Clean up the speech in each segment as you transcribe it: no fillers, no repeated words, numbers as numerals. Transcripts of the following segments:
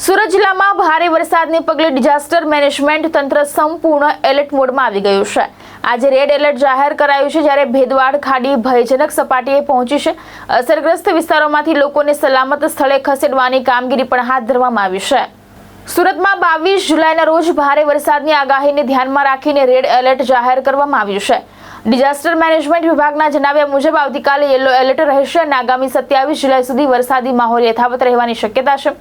સુરત જિલ્લામાં ભારે વરસાદને પગલે ડિઝાસ્ટર મેનેજમેન્ટ તંત્ર સંપૂર્ણ એલર્ટ મોડમાં આવી ગયું છે। આજે રેડ એલર્ટ જાહેર કરાયું છે, જ્યારે ભેદવાડ ખાડી ભયજનક સપાટીએ પહોંચી છે। અસરગ્રસ્ત વિસ્તારોમાંથી લોકોને સલામત સ્થળે ખસેડવાની કામગીરી પણ હાથ ધરવામાં આવી છે। સુરતમાં 22 જુલાઈના રોજ ભારે વરસાદની આગાહીને ધ્યાનમાં રાખીને રેડ એલર્ટ જાહેર કરવામાં આવ્યું છે। ડિઝાસ્ટર મેનેજમેન્ટ વિભાગના જણાવ્યા મુજબ આવતીકાલે યલો એલર્ટ રહેશે અને આગામી 27 જુલાઈ સુધી વરસાદી માહોલ યથાવત રહેવાની શક્યતા છે।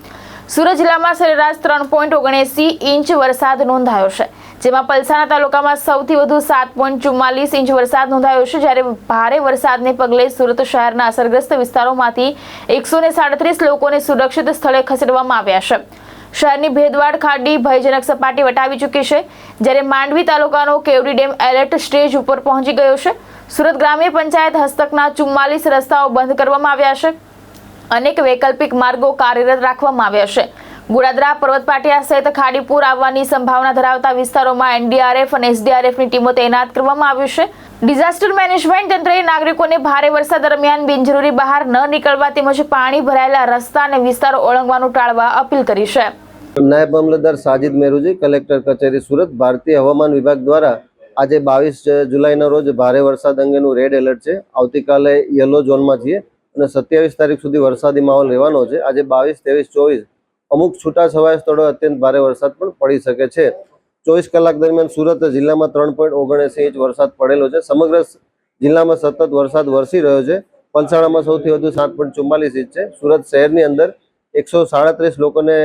સુરત જિલ્લામાં સરેરાશ 3.79 ઇંચ વરસાદ નોંધાયો છે, જેમાં પલસાણા તાલુકામાં સૌથી વધુ 7.44 ઇંચ વરસાદ નોંધાયો છે, જ્યારે ભારે વરસાદને પગલે સુરત શહેરના અસરગ્રસ્ત વિસ્તારોમાંથી 137 લોકોને સુરક્ષિત સ્થળે ખસેડવામાં આવ્યા છે। શહેરની ભેદવાડ ખાડી ભયજનક સપાટી વટાવી ચૂકી છે, જ્યારે માંડવી તાલુકાનો કેવડી ડેમ એલર્ટ સ્ટેજ ઉપર પહોંચી ગયો છે। સુરત ગ્રામ્ય પંચાયત હસ્તકના 44 રસ્તાઓ બંધ કરવામાં આવ્યા છે। અનેક વૈકલ્પિક માર્ગો કાર્યરત રાખવામાં આવ્યા છે। ગોડાદરા પર્વત પાટિયા સહિત ખાડીપુર આવવાની સંભાવના ધરાવતા વિસ્તારોમાં એનડીઆરએફ અને એસડીઆરએફની ટીમો તૈનાત કરવામાં આવી છે। ડિઝાસ્ટર મેનેજમેન્ટ તંત્રએ નાગરિકોને ભારે વરસાદ દરમિયાન બિનજરૂરી બહાર ન નીકળવા તેમજ પાણી ભરાયેલા રસ્તા અને વિસ્તારો ઓળંગવાનું ટાળવા અપીલ કરી છે। નાયબ મામલતદાર સાજિદ મેરુજી, કલેક્ટર કચેરી સુરત, ભારતીય હવામાન વિભાગ દ્વારા આજે 22 જુલાઈના રોજ ભારે વરસાદ અંગેનું રેડ એલર્ટ છે। આવતીકાલે યલો ઝોનમાં છીએ અને 27 તારીખ સુધી વરસાદી માહોલ રહેવાનો છે। આજે 22, 23, 24 અમુક છૂટાછવાયા સ્થળોએ અત્યંત ભારે વરસાદ પણ પડી શકે છે। 24 કલાક દરમિયાન સુરત જિલ્લામાં 3.79 ઇંચ વરસાદ પડેલો છે। સમગ્ર જિલ્લામાં સતત વરસાદ વરસી રહ્યો છે। પલસાણામાં સૌથી વધુ 7.44 ઇંચ છે। સુરત શહેરની અંદર 137 લોકોને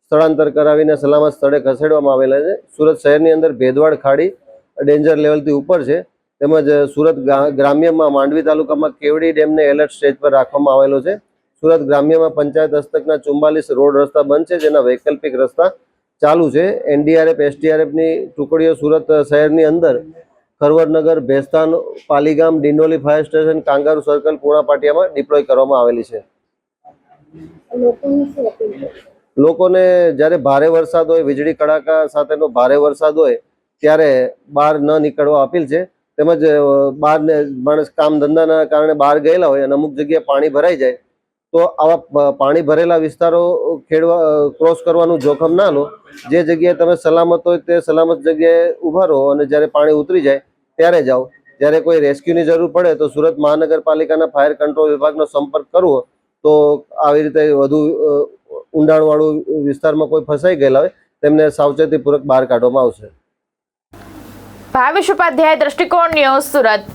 સ્થળાંતર કરાવીને સલામત સ્થળે ખસેડવામાં આવેલા છે। સુરત શહેરની અંદર ભેદવાડ ખાડી ડેન્જર લેવલથી ઉપર છે, તેમજ સુરત ગ્રામ્યમાં માંડવી તાલુકામાં કેવડી ડેમને એલર્ટ સ્ટેજ પર રાખવામાં આવેલો છે। સુરત ગ્રામ્યમાં પંચાયત હસ્તકના 44 રોડ રસ્તા બંધ છે, જેના વૈકલ્પિક રસ્તા ચાલુ છે। એનડીઆરએફ એસડીઆરએફની ટુકડીઓ સુરત શહેરની અંદર Kharvadnagar, Bhestan, Paligam, Dindoli fire station, kangaroo circle, Puna પાટિયામાં ડિપ્લોય કરવામાં આવેલી છે। લોકોને જ્યારે ભારે વરસાદ હોય, વીજળી કડાકા સાથેનો ભારે વરસાદ હોય ત્યારે બહાર ન નીકળવા અપીલ છે। તેમજ બહાર માણસ કામ ધંધાના કારણે બહાર ગયેલા હોય અને અમુક જગ્યાએ પાણી ભરાઈ જાય તો આવા પાણી ભરેલા વિસ્તારો ક્રોસ કરવાનું જોખમ ના લો। જે જગ્યાએ તમે સલામત હોય તે સલામત જગ્યાએ ઊભા રહો અને જ્યારે પાણી ઉતરી જાય ત્યારે જાઓ। જ્યારે કોઈ રેસ્ક્યુની જરૂર પડે તો સુરત મહાનગરપાલિકાના ફાયર કંટ્રોલ વિભાગનો સંપર્ક કરવો, તો આવી રીતે વધુ ઊંડાણવાળું વિસ્તારમાં કોઈ ફસાઈ ગયેલા હોય તેમને સાવચેતીપૂર્વક બહાર કાઢવામાં આવશે। ભાવેશ ઉપાધ્યાય, દ્રષ્ટિકોણ ન્યૂઝ, સુરત।